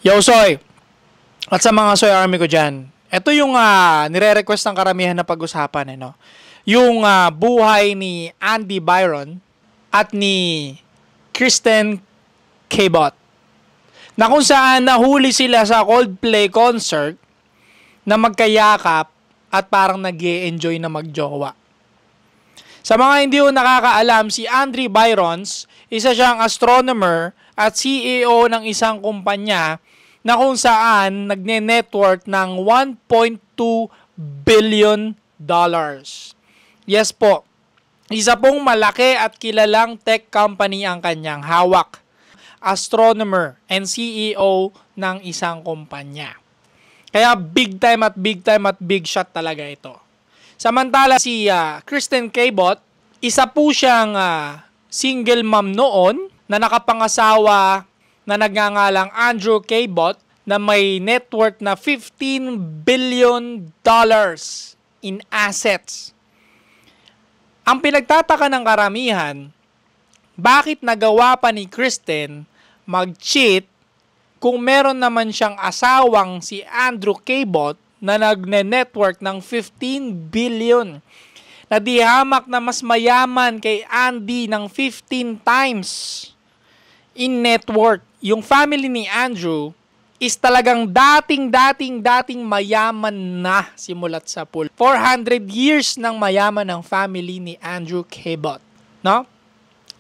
Yo, Soy! At sa mga Soy Army ko dyan, ito yung nire-request ng karamihan na pag-usapan. Yung buhay ni Andy Byron at ni Kristen Cabot. Na kung saan nahuli sila sa Coldplay concert na magkayakap at parang nag-e-enjoy na magjowa. Sa mga hindi ko nakakaalam, si Andy Byron, isa siyang astronomer at CEO ng isang kumpanya na kung saan nagne-network ng $1.2 billion. Yes po, isa pong malaki at kilalang tech company ang kanyang hawak. Astronomer and CEO ng isang kumpanya. Kaya big time at big shot talaga ito. Samantala si Kristen Cabot, isa po siyang single mom noon na nakapangasawa na nagngangalang Andrew Cabot na may net worth na $15 billion in assets. Ang pinagtataka ng karamihan, bakit nagawa pa ni Kristen mag-cheat kung meron naman siyang asawang si Andrew Cabot na nagne-network ng 15 billion. Na di hamak na mas mayaman kay Andy ng 15 times in network. Yung family ni Andrew is talagang dating mayaman na simulat sa pool. 400 years ng mayaman ng family ni Andrew Cabot. No?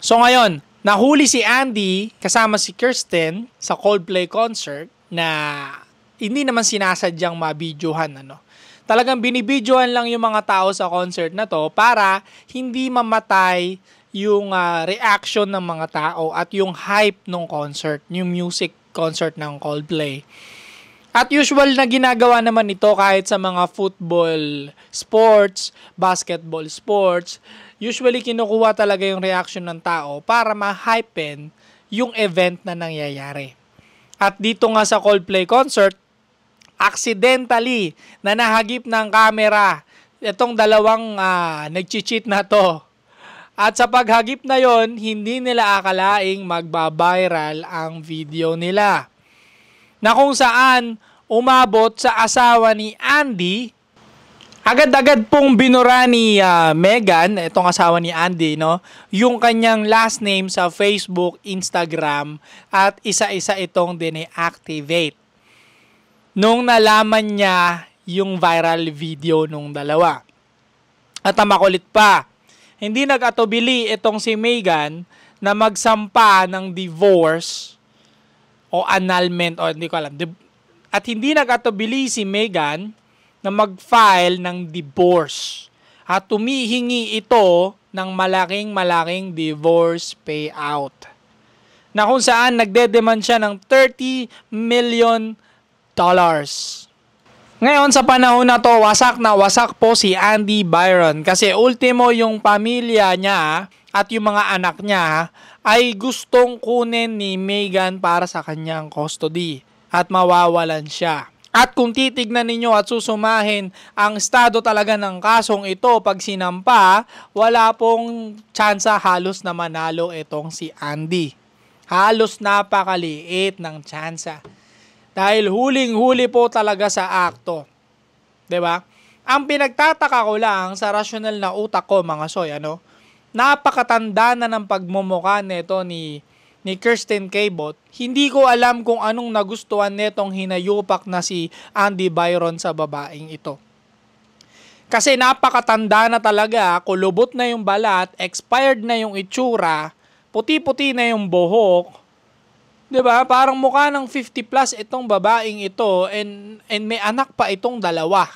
So ngayon, nahuli si Andy kasama si Kristen sa Coldplay concert na hindi naman sinasadyang mabidyohan. Talagang binibidyohan lang yung mga tao sa concert na to para hindi mamatay yung reaction ng mga tao at yung hype ng concert, yung music concert ng Coldplay. At usual na ginagawa naman ito kahit sa mga football sports, basketball sports. Usually kinukuha talaga yung reaction ng tao para ma-hypen yung event na nangyayari. At dito nga sa Coldplay concert, accidentally na nahagip ng camera itong dalawang nag-cheat na to. At sa paghagip na yon, hindi nila akalaing magbabiral ang video nila. Na kung saan umabot sa asawa ni Andy, agad-agad pong binura ni Megan, itong asawa ni Andy, yung kanyang last name sa Facebook, Instagram, at isa-isa itong dine-activate. Nung nalaman niya yung viral video nung dalawa. At ang makulit pa, hindi nag-atubili itong si Megan na magsampa ng divorce o annulment o hindi ko alam. At hindi nag-atubili si Megan na mag-file ng divorce. At tumihingi ito ng malaking divorce payout. Na kung saan nagde-demand siya ng $30 million. Ngayon sa panahon na to, wasak na wasak po si Andy Byron kasi ultimo yung pamilya niya at yung mga anak niya ay gustong kunin ni Megan para sa kanyang custody at mawawalan siya. At kung titignan ninyo at susumahin ang estado talaga ng kasong ito pag sinampa, wala pong tsansa halos na manalo itong si Andy. Halos napakaliit ng tsansa. Dahil huling-huli po talaga sa akto. 'Di ba? Ang pinagtataka ko lang sa rasyonal na utak ko, mga Soy, napakatanda na ng pagmumukha nito ni Kristen Cabot. Hindi ko alam kung anong nagustuhan netong hinayupak na si Andy Byron sa babaeng ito. Kasi napakatanda na talaga, kulubot na yung balat, expired na yung itsura, puti-puti na yung buhok. 'Di ba? Parang mukha ng 50 plus itong babaeng ito and may anak pa itong dalawa.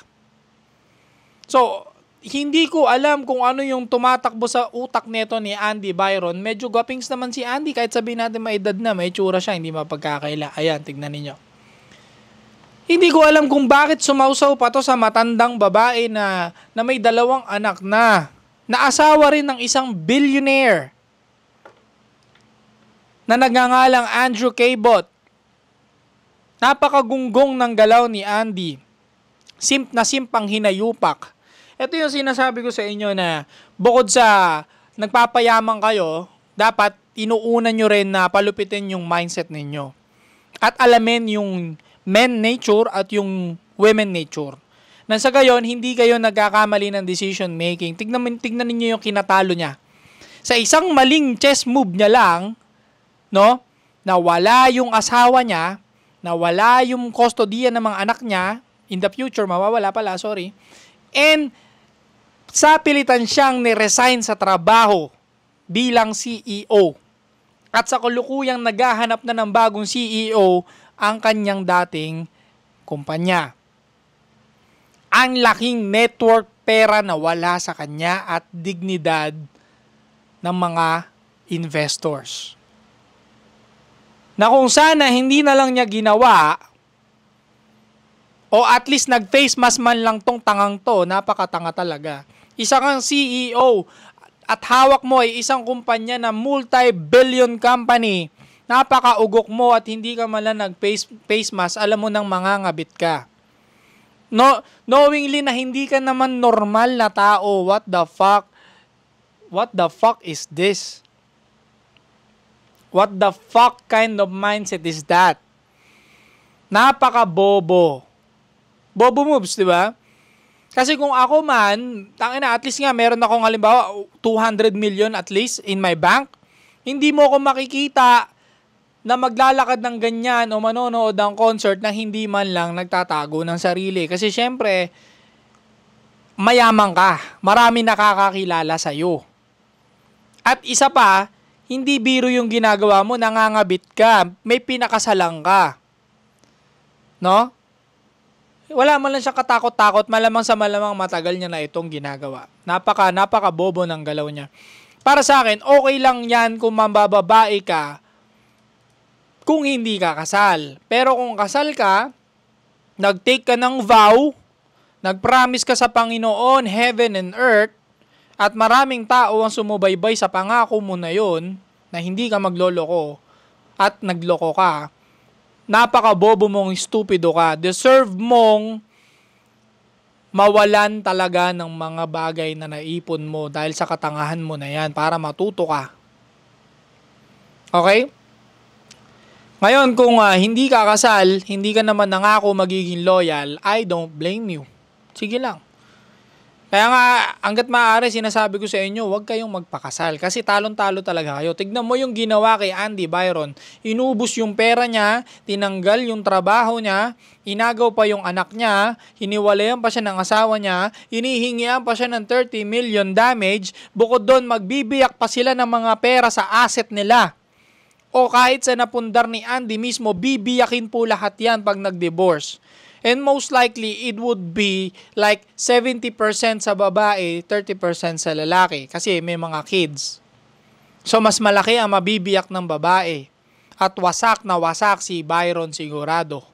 So, hindi ko alam kung ano yung tumatakbo sa utak nito ni Andy Byron. Medyo gwapings naman si Andy kahit sabihin natin may edad na, may tsura siya, hindi mapagkakaila. Ayan, tignan ninyo. Hindi ko alam kung bakit sumausaw pa to sa matandang babae na may dalawang anak na asawa rin ng isang billionaire na nagngangalang Andrew Cabot. Napakagunggong ng galaw ni Andy. Simp ang hinayupak. Ito yung sinasabi ko sa inyo na bukod sa nagpapayaman kayo, dapat inuuna nyo rin na palupitin yung mindset ninyo. at alamin yung men nature at yung women nature. Nang sa gayon, hindi kayo nagkakamali ng decision making. Tignan ninyo yung kinatalo niya. Sa isang maling chess move niya lang, no, nawala yung asawa niya, nawala yung kustodiya ng mga anak niya, in the future, mawawala pala, sorry, and sa pilitan siyang ni-resign sa trabaho bilang CEO. At sa kalukuyang naghahanap na ng bagong CEO ang kanyang dating kumpanya. Ang laking network pera na wala sa kanya at dignidad ng mga investors. Na kung sana hindi na lang niya ginawa o at least nag-face mask man lang tong tangang to, napakatanga talaga. Isa kang CEO at hawak mo ay isang kumpanya na multi-billion company. Napakaugok mo at hindi ka man lang nag-face mask, alam mo nang mangangabit ka. No, knowingly na hindi ka naman normal na tao, what the fuck? What the fuck is this? What the fuck kind of mindset is that? Napaka-bobo. Bobo moves, di ba? Kasi kung ako man, tangina, at least nga meron akong halimbawa 200 million at least in my bank, hindi mo ako makikita na maglalakad ng ganyan o manonood ng concert na hindi man lang nagtatago ng sarili. Kasi syempre, mayaman ka. Marami nakakakilala sa'yo. At isa pa, hindi biro yung ginagawa mo, nangangabit ka. May pinakasalang ka. No? Wala man lang siya katakot-takot, malamang sa malamang matagal niya na itong ginagawa. Napaka bobo ng galaw niya. Para sa akin, okay lang yan kung mambababae ka, kung hindi ka kasal. Pero kung kasal ka, nag-take ka ng vow, nag-promise ka sa Panginoon, heaven and earth, at maraming tao ang sumubaybay sa pangako mo na yon, na hindi ka magloloko, at nagloko ka, napaka-bobo mong stupido ka. Deserve mong mawalan talaga ng mga bagay na naipon mo dahil sa katangahan mo na yan para matuto ka. Okay? Ngayon, kung hindi ka kasal, hindi ka naman nangako magiging loyal, I don't blame you. Sige lang. Kaya nga, hanggat maaari, sinasabi ko sa inyo, huwag kayong magpakasal. Kasi talon-talo talaga kayo. Tignan mo yung ginawa kay Andy Byron. Inubos yung pera niya, tinanggal yung trabaho niya, inagaw pa yung anak niya, hiniwalayan pa siya ng asawa niya, hinihingian pa siya ng 30 million damage, bukod doon magbibiyak pa sila ng mga pera sa asset nila. O kahit sa napundar ni Andy mismo, bibiyakin po lahat yan pag nag-divorce. And most likely, it would be like 70% sa babae, 30% sa lalaki. Kasi may mga kids. So, mas malaki ang mabibiyak ng babae. At wasak na wasak si Byron sigurado.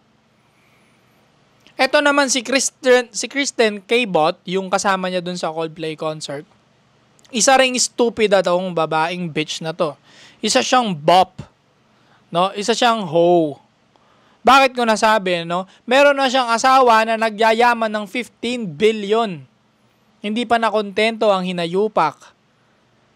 Ito naman si Kristen Cabot, yung kasama niya dun sa Coldplay concert. Isa ring stupid atong babaeng bitch na to. Isa siyang bop. No? Isa siyang hoe. Bakit ko nasabi, no? Meron na siyang asawa na nagyayaman ng 15 billion. Hindi pa nakontento ang hinayupak.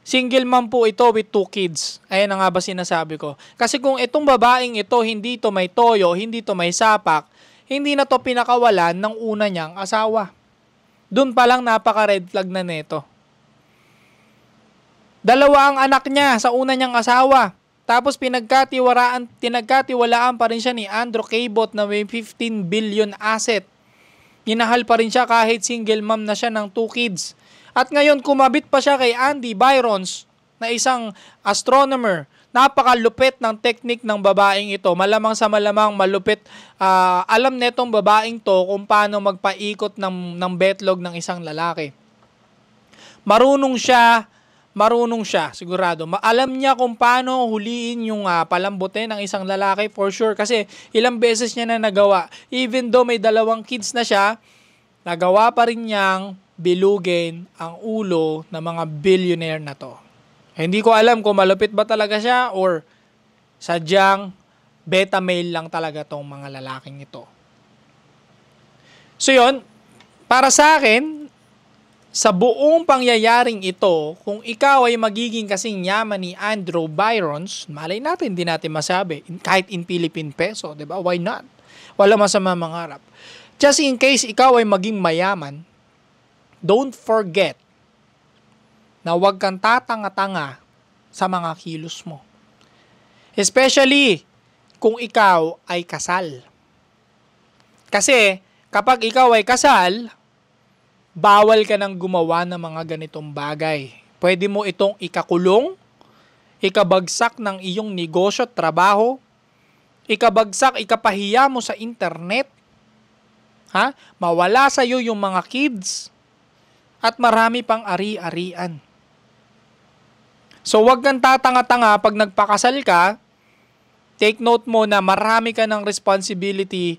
Single mom po ito with 2 kids. Ayan na nga ba sinasabi ko. Kasi kung itong babaeng ito, hindi to may toyo, hindi to may sapak, hindi na to pinakawalan ng una niyang asawa. Doon pa lang napaka-red flag na neto. 2 ang anak niya sa una niyang asawa. Tapos tinagkatiwalaan pa rin siya ni Andrew Cabot na may 15 billion asset. Minahal pa rin siya kahit single mom na siya ng 2 kids. At ngayon kumabit pa siya kay Andy Byrons na isang astronomer. Napakalupit ng technique ng babaeng ito. Malamang sa malamang malupit. Alam netong babaeng to kung paano magpaikot ng betlog ng isang lalaki. Marunong siya, sigurado. Alam niya kung paano huliin yung palambutin ng isang lalaki for sure. Kasi ilang beses niya na nagawa. Even though may 2 kids na siya, nagawa pa rin niyang bilugin ang ulo ng mga billionaire na to. Hindi ko alam kung malupit ba talaga siya or sadyang beta male lang talaga tong mga lalaking ito. So yun, para sa akin, sa buong pangyayaring ito, kung ikaw ay magiging kasing yaman ni Andrew Byrons, malay natin, di natin masabi, kahit in Philippine peso, di ba? Why not? Wala masama mangarap. Just in case ikaw ay maging mayaman, don't forget na huwag kang tatanga-tanga sa mga kilos mo. Especially kung ikaw ay kasal. Kasi kapag ikaw ay kasal, bawal ka nang gumawa ng mga ganitong bagay. Pwede mo itong ikakulong, ikabagsak ng iyong negosyo at trabaho, ikabagsak, ikapahiya mo sa internet, mawala sa iyo yung mga kids, at marami pang ari-arian. So wag kang tatanga-tanga pag nagpakasal ka, take note mo na marami ka ng responsibility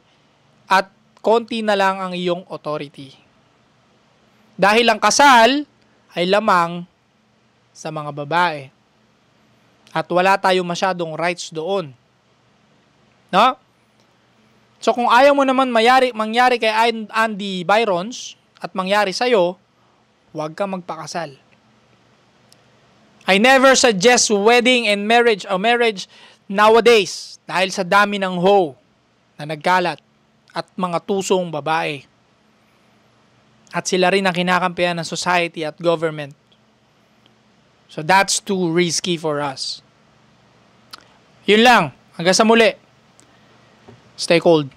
at konti na lang ang iyong authority. Dahil ang kasal ay lamang sa mga babae. At wala tayong masyadong rights doon. No? So kung ayaw mo naman mangyari kay Andy Byrons at mangyari sa'yo, huwag kang magpakasal. I never suggest wedding and marriage nowadays dahil sa dami ng na nagkalat at mga tusong babae. At sila rin ang kinakampihan ng society at government. So that's too risky for us. Yun lang. Hanggang sa muli. Stay cold.